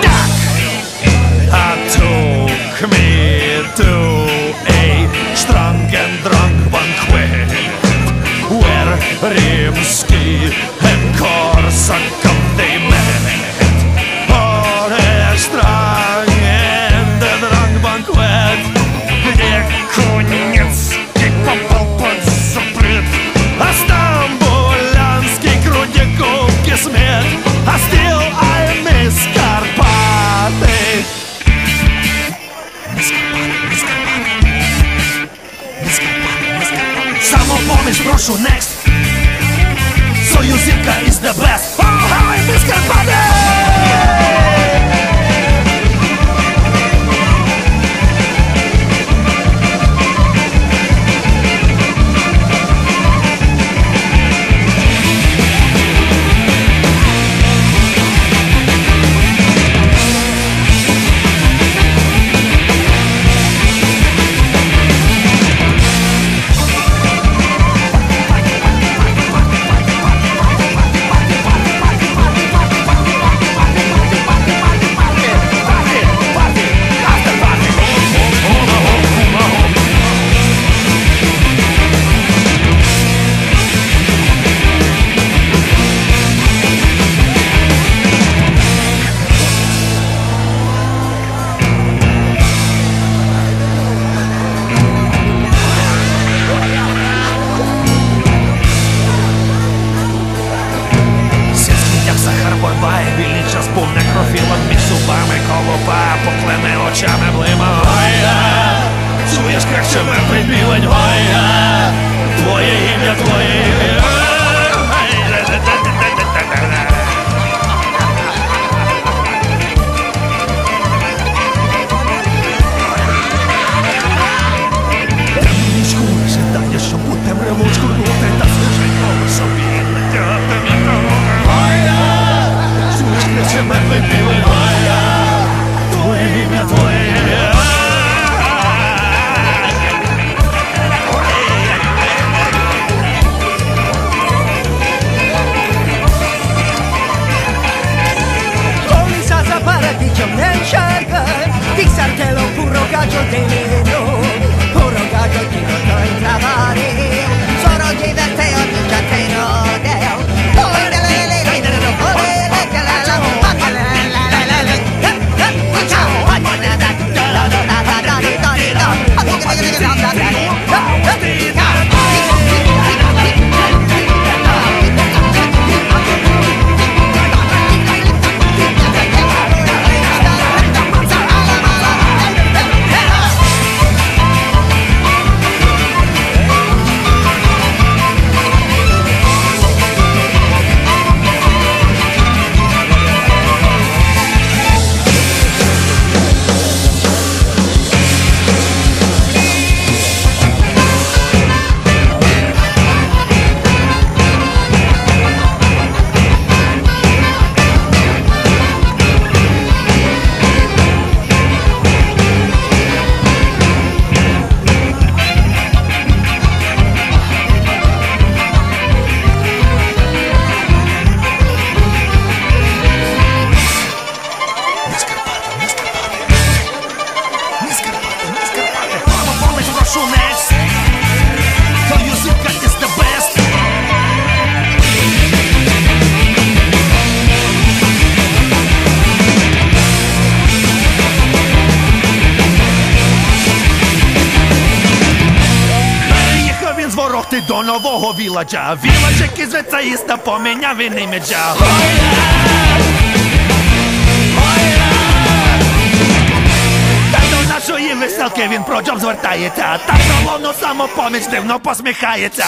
duck. I took me to a strong and drunk banquet where Rimsky and Korsakov they met. On a strong and drunk banquet где Куницкий попал под запрет, а стамбулянский Крутиков кисмет, а still I miss Карпаты. Самопомощь прошу next. Союзинка is the best. Oh, how I miss Карпаты! Вільний час був некрофілом між зубами колупа, поклеми очами блима. Ой-я, чуєш, кричи мертвий півень. Ой-я, твоє ім'я, твоє ім'я. Темничку, жидання, що будь темрелочку, нути та свіженького собі. Кричи мертвий півень, ой-я, твоє ім'я, твоє ім'я. Polizia zapara picciom nel sciargan, fixartelo puro gaggio dentro, puro gaggio di non intravare, sono diverteo, già te rodeo, poi До нового віладжа, віладж, який зветься іста, поміняв він іміджа. Та до нашої веселки він про джоб звертається, так головно самопоміч дивно посміхається.